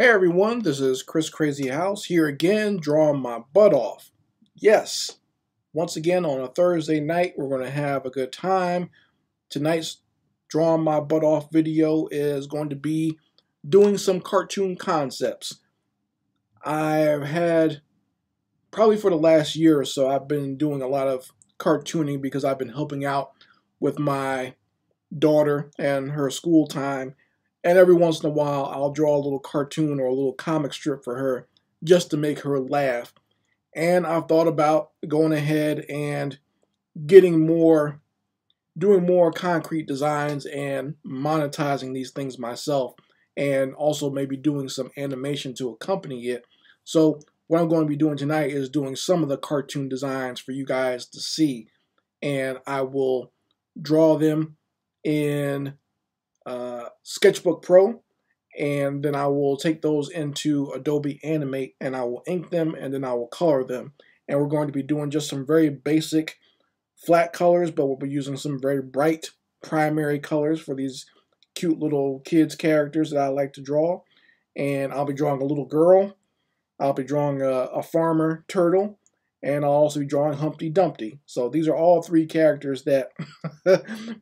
Hey everyone, this is Crazyhouse here again, drawing my butt off. Yes, once again on a Thursday night, we're going to have a good time. Tonight's drawing my butt off video is going to be doing some cartoon concepts. I've had, probably for the last year or so, I've been doing a lot of cartooning because I've been helping out with my daughter and her school time. And every once in a while, I'll draw a little cartoon or a little comic strip for her just to make her laugh. And I've thought about going ahead and doing more concrete designs and monetizing these things myself, and also maybe doing some animation to accompany it. So what I'm going to be doing tonight is doing some of the cartoon designs for you guys to see. And I will draw them in Sketchbook Pro, and then I will take those into Adobe Animate and I will ink them and then I will color them. And we're going to be doing just some very basic flat colors, but we'll be using some very bright primary colors for these cute little kids characters that I like to draw. And I'll be drawing a little girl, I'll be drawing a farmer turtle, and I'll also be drawing Humpty Dumpty. So these are all three characters that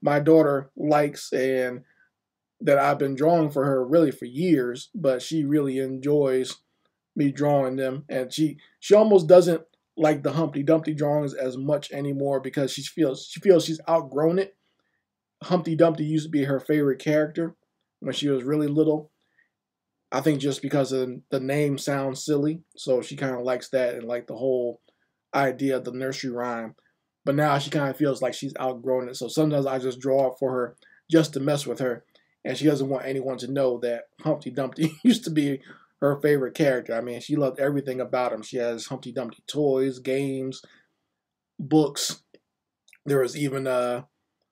my daughter likes and that I've been drawing for her really for years, but she really enjoys me drawing them. And she almost doesn't like the Humpty Dumpty drawings as much anymore because she feels she's outgrown it. Humpty Dumpty used to be her favorite character when she was really little. I think just because of the name sounds silly, so she kind of likes that and like the whole idea of the nursery rhyme. But now she kind of feels like she's outgrown it, so sometimes I just draw it for her just to mess with her. And she doesn't want anyone to know that Humpty Dumpty used to be her favorite character. I mean, she loved everything about him. She has Humpty Dumpty toys, games, books. There was even,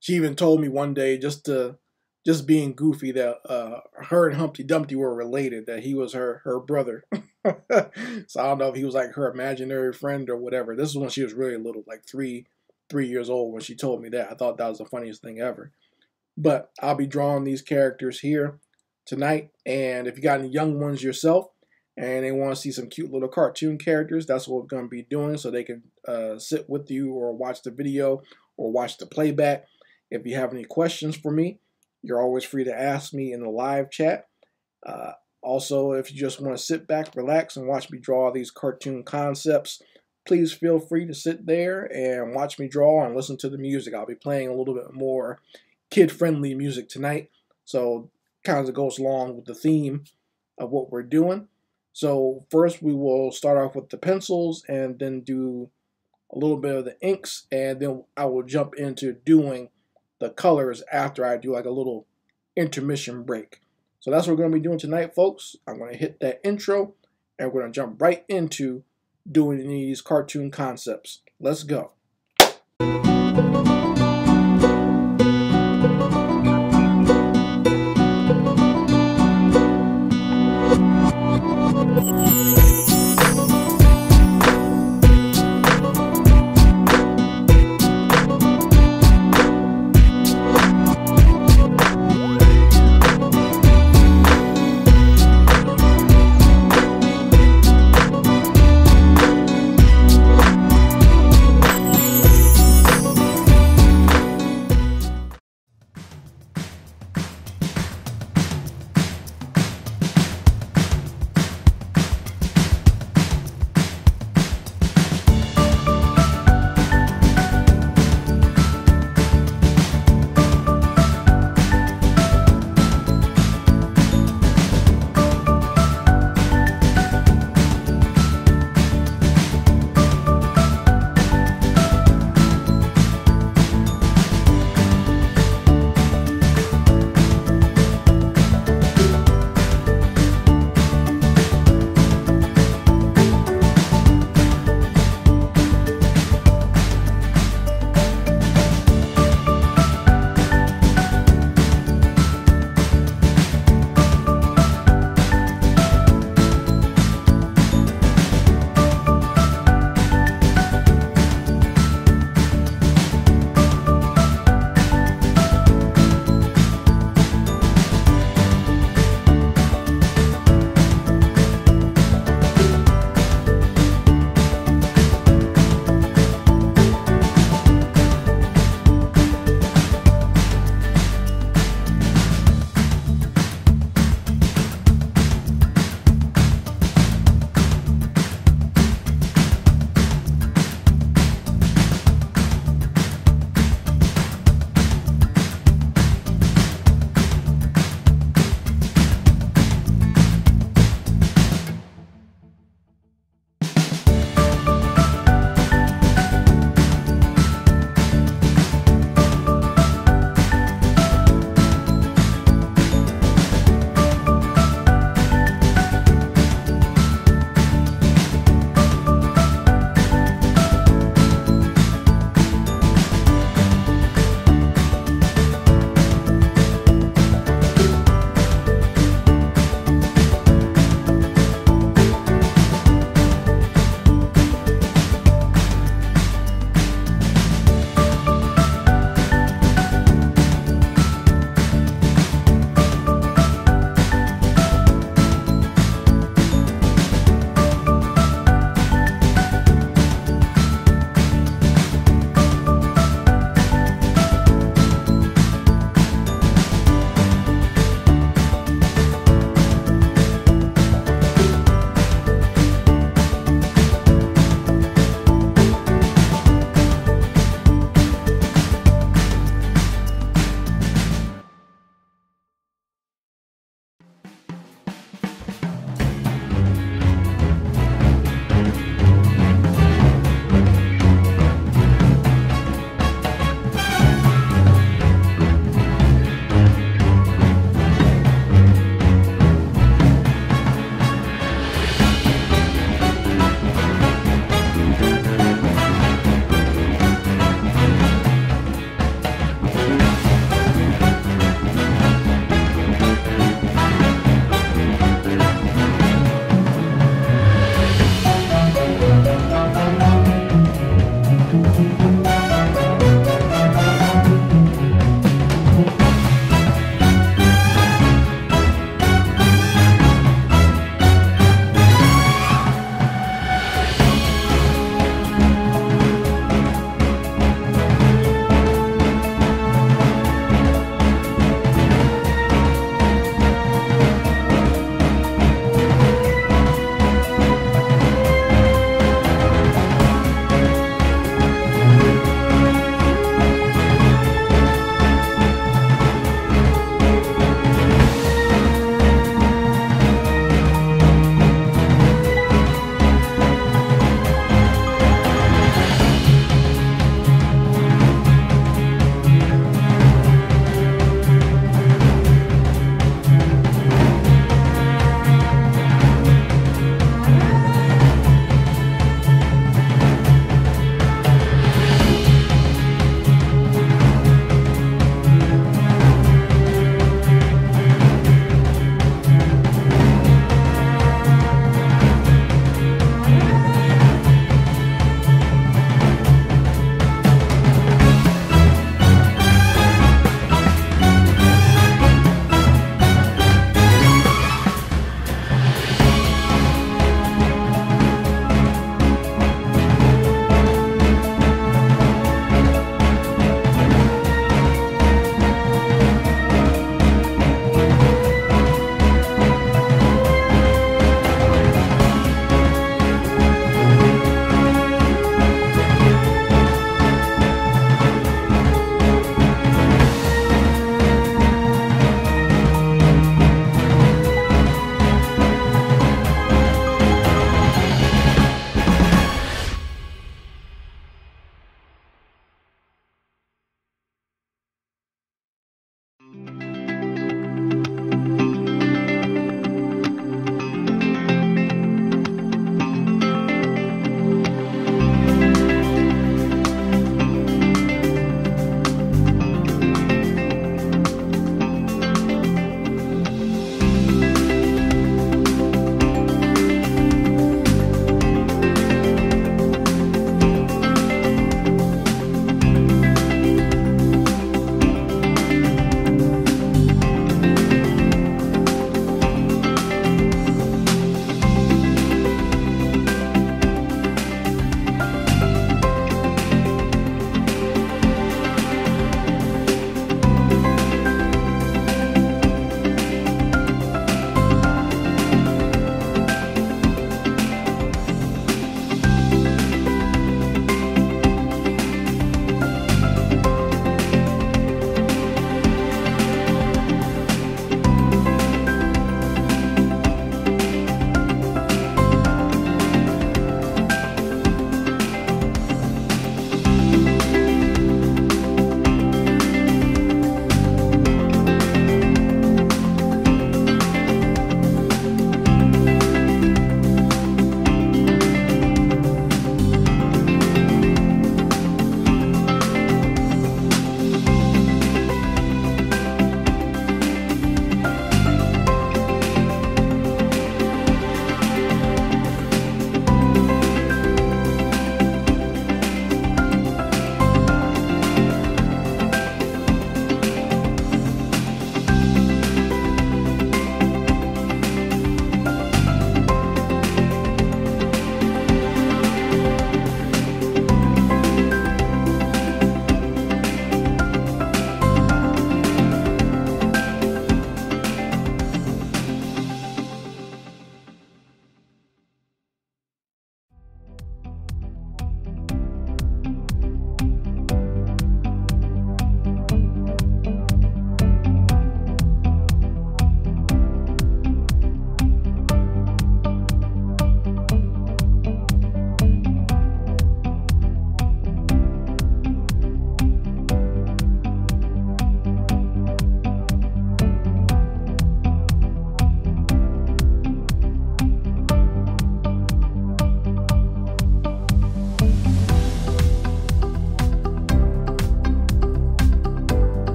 she even told me one day, just being goofy, that her and Humpty Dumpty were related, that he was her brother. So I don't know if he was like her imaginary friend or whatever. This is when she was really little, like three years old when she told me that. I thought that was the funniest thing ever. But I'll be drawing these characters here tonight. And if you got any young ones yourself and they want to see some cute little cartoon characters, that's what we're going to be doing, so they can sit with you or watch the video or watch the playback. If you have any questions for me, you're always free to ask me in the live chat. Also, if you just want to sit back, relax, and watch me draw these cartoon concepts, please feel free to sit there and watch me draw and listen to the music. I'll be playing a little bit more kid-friendly music tonight, so kind of goes along with the theme of what we're doing. So first we will start off with the pencils and then do a little bit of the inks, and then I will jump into doing the colors after I do like a little intermission break. So that's what we're going to be doing tonight, folks. I'm going to hit that intro and we're going to jump right into doing these cartoon concepts. Let's go.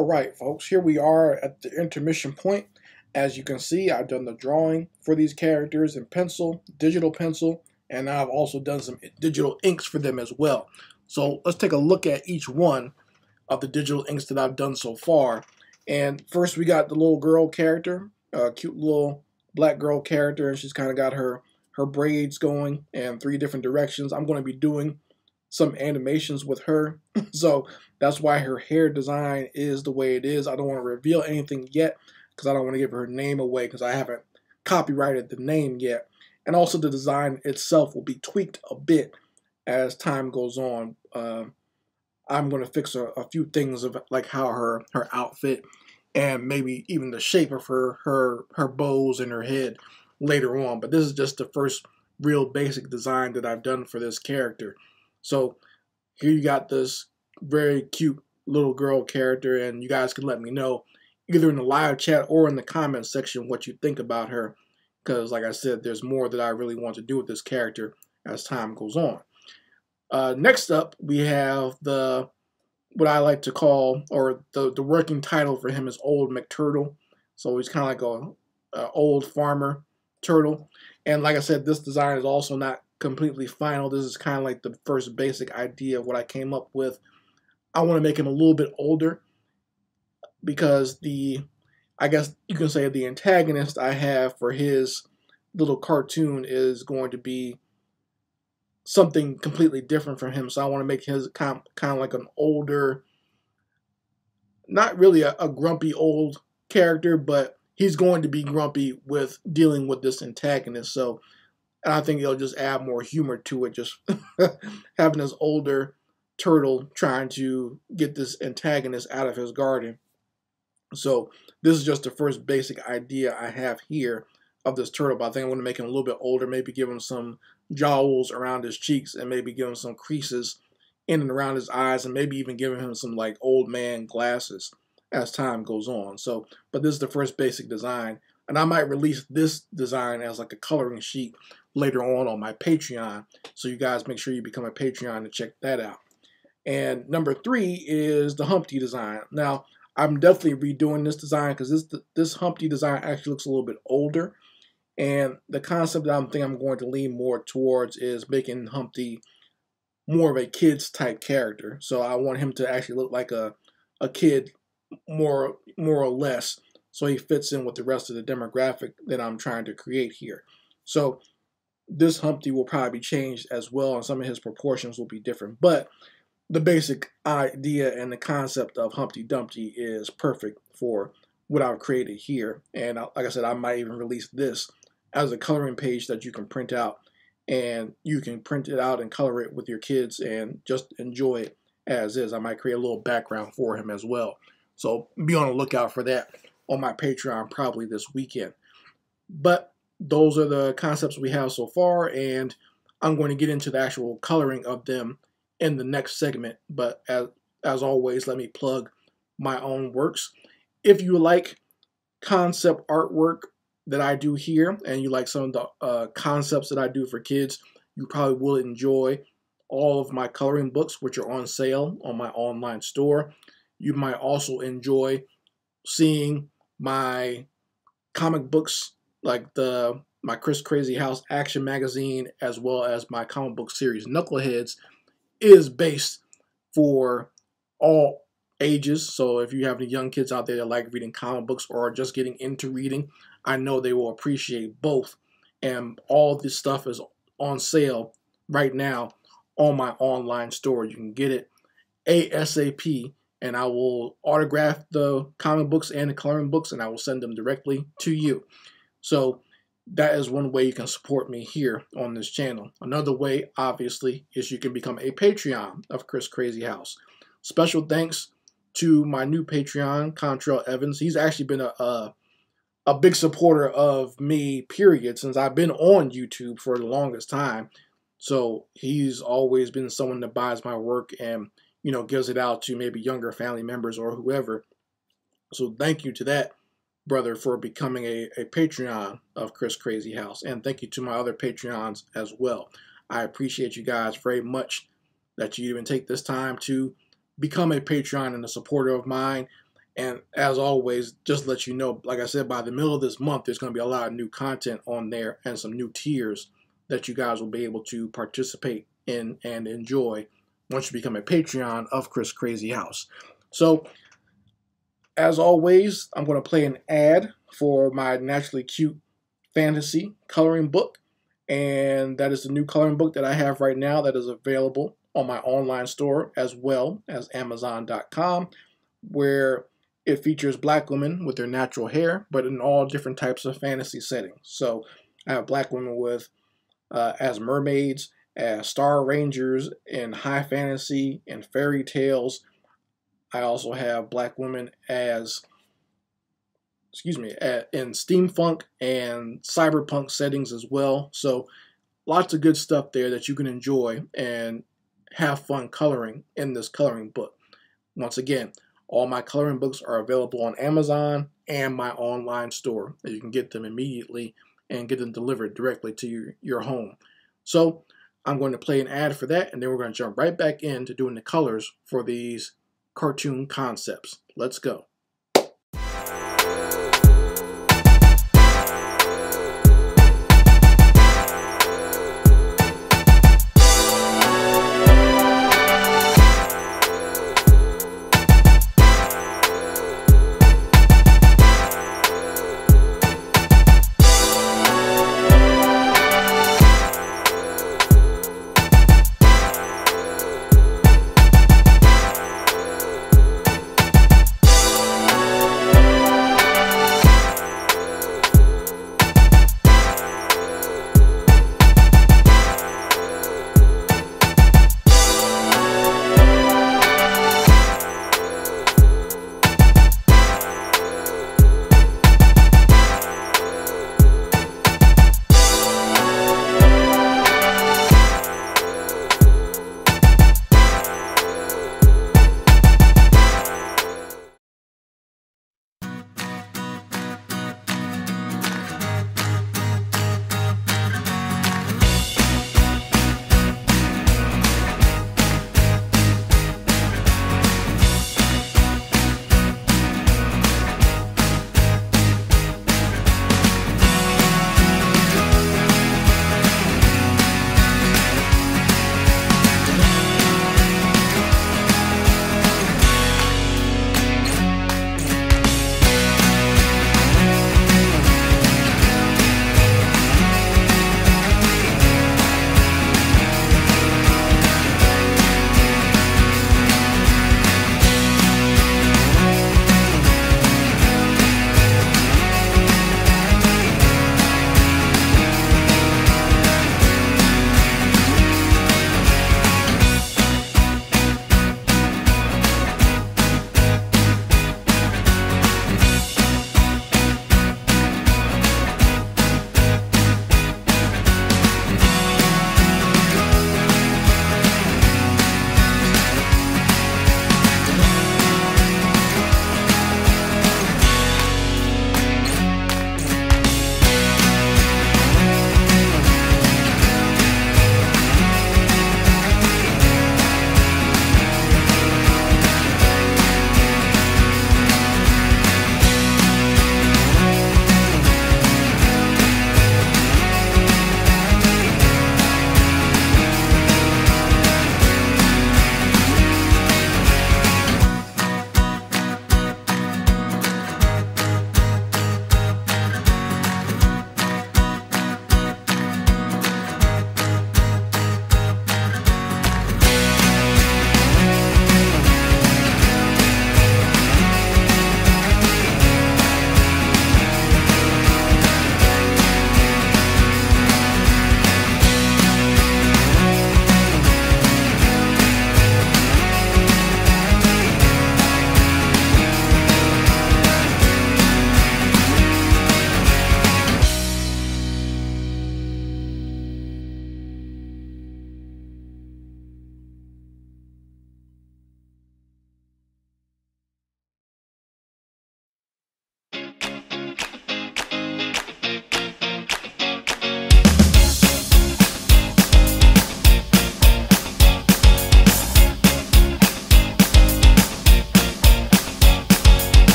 All right, folks, here we are at the intermission point. As you can see, I've done the drawing for these characters in pencil, digital pencil, and I've also done some digital inks for them as well. So let's take a look at each one of the digital inks that I've done so far. And first we got the little girl character, a cute little black girl character, and she's kind of got her braids going in 3 different directions. I'm going to be doing some animations with her, so that's why her hair design is the way it is. I don't want to reveal anything yet because I don't want to give her name away because I haven't copyrighted the name yet. And also the design itself will be tweaked a bit as time goes on. I'm going to fix a few things of like how her outfit and maybe even the shape of her bows in her head later on. But this is just the first real basic design that I've done for this character. So here you got this very cute little girl character, and you guys can let me know either in the live chat or in the comments section what you think about her, because like I said, there's more that I really want to do with this character as time goes on. Next up, we have what I like to call, or the working title for him is Old McTurtle. So he's kind of like a old farmer turtle. And like I said, this design is also not completely final. This is kind of like the first basic idea of what I came up with. I want to make him a little bit older because I guess you can say the antagonist I have for his little cartoon is going to be something completely different from him. So I want to make his kind of like an older, not really a grumpy old character, but he's going to be grumpy with dealing with this antagonist. So, and I think it'll just add more humor to it, just having this older turtle trying to get this antagonist out of his garden. So this is just the first basic idea I have here of this turtle, but I think I want to make him a little bit older, maybe give him some jowls around his cheeks and maybe give him some creases in and around his eyes, and maybe even giving him some like old man glasses as time goes on. So, but this is the first basic design, and I might release this design as like a coloring sheet later on my Patreon. So you guys make sure you become a Patreon to check that out. And number 3 is the Humpty design. Now, I'm definitely redoing this design because this Humpty design actually looks a little bit older. And the concept that I'm going to lean more towards is making Humpty more of a kid's type character. So I want him to actually look like a kid more or less, so he fits in with the rest of the demographic that I'm trying to create here. So this Humpty will probably be changed as well, and some of his proportions will be different. But the basic idea and the concept of Humpty Dumpty is perfect for what I've created here. And like I said, I might even release this as a coloring page that you can print out, and you can print it out and color it with your kids and just enjoy it as is. I might create a little background for him as well. So be on the lookout for that on my Patreon probably this weekend. But those are the concepts we have so far, and I'm going to get into the actual coloring of them in the next segment. But as always, let me plug my own works. If you like concept artwork that I do here, and you like some of the concepts that I do for kids, you probably will enjoy all of my coloring books, which are on sale on my online store. You might also enjoy seeing my comic books, like my Crazyhouse action magazine, as well as my comic book series. Knuckleheads is based for all ages. So if you have any young kids out there that like reading comic books or are just getting into reading, I know they will appreciate both. And all this stuff is on sale right now on my online store. You can get it ASAP, and I will autograph the comic books and the coloring books, and I will send them directly to you. So that is one way you can support me here on this channel. Another way, obviously, is you can become a Patreon of Chris Crazyhouse. Special thanks to my new Patreon, Contrail Evans. He's actually been a big supporter of me, period, since I've been on YouTube for the longest time. So he's always been someone that buys my work and, you know, gives it out to maybe younger family members or whoever. So thank you to that brother for becoming a Patreon of Chris Crazyhouse. And thank you to my other Patreons as well. I appreciate you guys very much that you even take this time to become a Patreon and a supporter of mine. And as always, just to let you know, like I said, by the middle of this month, there's going to be a lot of new content on there and some new tiers that you guys will be able to participate in and enjoy once you become a Patreon of Chris Crazy House. So, as always, I'm going to play an ad for my Naturally Cute Fantasy coloring book. And that is the new coloring book that I have right now that is available on my online store as well as Amazon.com, where it features black women with their natural hair, but in all different types of fantasy settings. So I have black women with as mermaids, as Star Rangers in high fantasy and fairy tales. I also have black women as, in steampunk and cyberpunk settings as well. So lots of good stuff there that you can enjoy and have fun coloring in this coloring book. Once again, all my coloring books are available on Amazon and my online store. You can get them immediately and get them delivered directly to your home. So I'm going to play an ad for that, and then we're going to jump right back into doing the colors for these cartoon concepts. Let's go.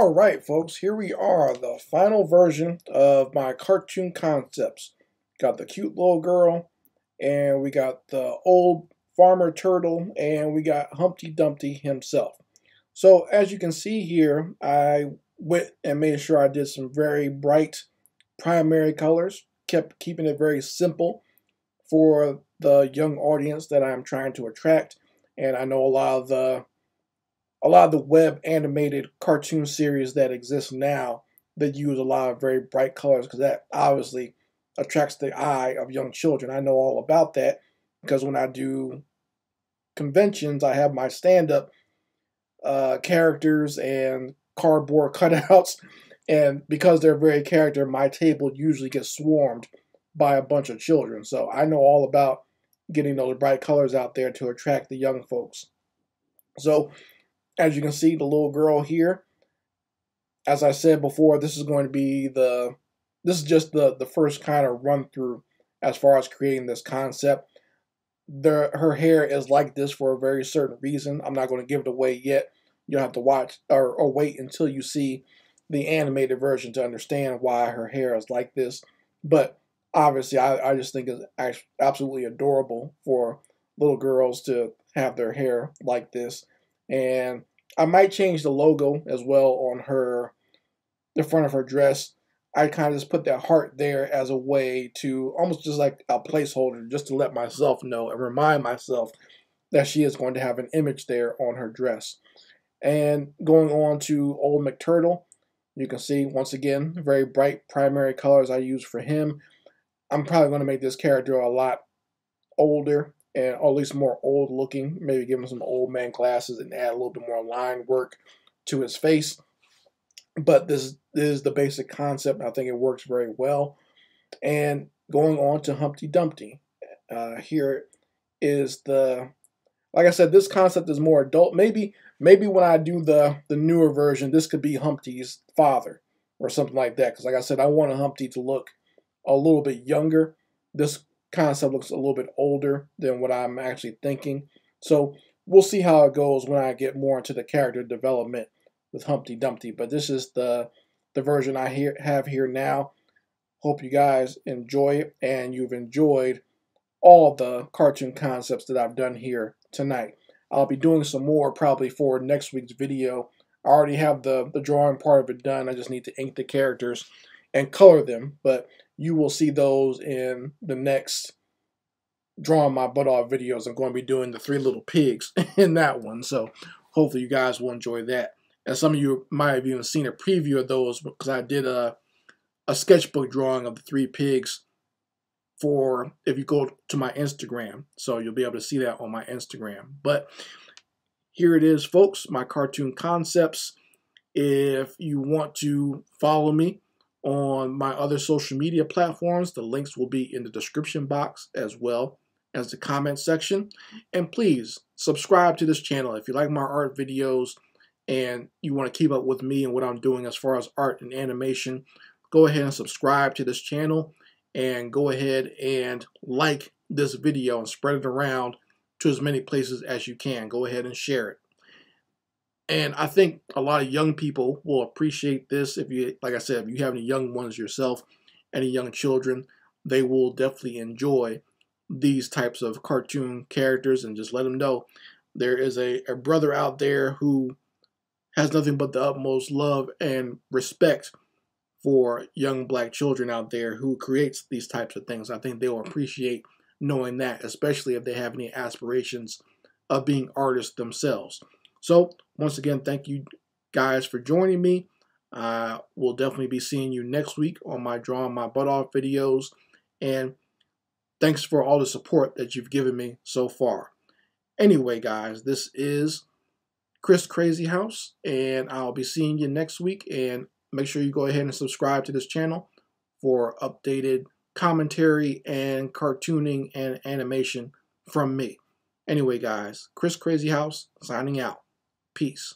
All right, folks, here we are, the final version of my cartoon concepts. Got the cute little girl, and we got the old farmer turtle, and we got Humpty Dumpty himself. So as you can see here, I went and made sure I did some very bright primary colors, kept keeping it very simple for the young audience that I'm trying to attract. And I know a lot of the web animated cartoon series that exist now that use a lot of very bright colors because that obviously attracts the eye of young children. I know all about that because when I do conventions, I have my stand-up characters and cardboard cutouts, and because they're very character, my table usually gets swarmed by a bunch of children. So I know all about getting those bright colors out there to attract the young folks. So as you can see, the little girl here, as I said before, this is going to be this is just the first kind of run through as far as creating this concept. Her hair is like this for a very certain reason. I'm not going to give it away yet. You'll have to watch or wait until you see the animated version to understand why her hair is like this. But obviously, I just think it's absolutely adorable for little girls to have their hair like this. And I might change the logo as well on the front of her dress. I kind of just put that heart there as a way to almost just like a placeholder, just to let myself know and remind myself that she is going to have an image there on her dress. And going on to Old McTurtle, you can see once again very bright primary colors I use for him. I'm probably going to make this character a lot older, and or at least more old looking, maybe give him some old man glasses and add a little bit more line work to his face. But this is the basic concept, and I think it works very well. And going on to Humpty Dumpty, here is like I said, this concept is more adult. Maybe when I do the newer version, this could be Humpty's father or something like that. Because like I said, I want Humpty to look a little bit younger. This concept looks a little bit older than what I'm actually thinking. So we'll see how it goes when I get more into the character development with Humpty Dumpty. But this is the version I have here now. Hope you guys enjoy it and you've enjoyed all the cartoon concepts that I've done here tonight. I'll be doing some more probably for next week's video. I already have the drawing part of it done. I just need to ink the characters and color them. But you will see those in the next drawing my butt off videos. I'm going to be doing the 3 little pigs in that one. So hopefully you guys will enjoy that. And some of you might have even seen a preview of those because I did a sketchbook drawing of the 3 pigs for if you go to my Instagram. So you'll be able to see that on my Instagram. But here it is, folks, my cartoon concepts. If you want to follow me on my other social media platforms, the links will be in the description box as well as the comment section. And please subscribe to this channel if you like my art videos and you want to keep up with me and what I'm doing as far as art and animation. Go ahead and subscribe to this channel and go ahead and like this video and spread it around to as many places as you can. Go ahead and share it. And I think a lot of young people will appreciate this. If you, like I said, if you have any young ones yourself, any young children, they will definitely enjoy these types of cartoon characters. And just let them know there is a brother out there who has nothing but the utmost love and respect for young black children out there who creates these types of things. I think they will appreciate knowing that, especially if they have any aspirations of being artists themselves. So once again, thank you guys for joining me. We'll definitely be seeing you next week on my drawing my butt off videos. And thanks for all the support that you've given me so far. Anyway, guys, this is Chris Crazyhouse, and I'll be seeing you next week. And make sure you go ahead and subscribe to this channel for updated commentary and cartooning and animation from me. Anyway, guys, Chris Crazyhouse signing out. Peace.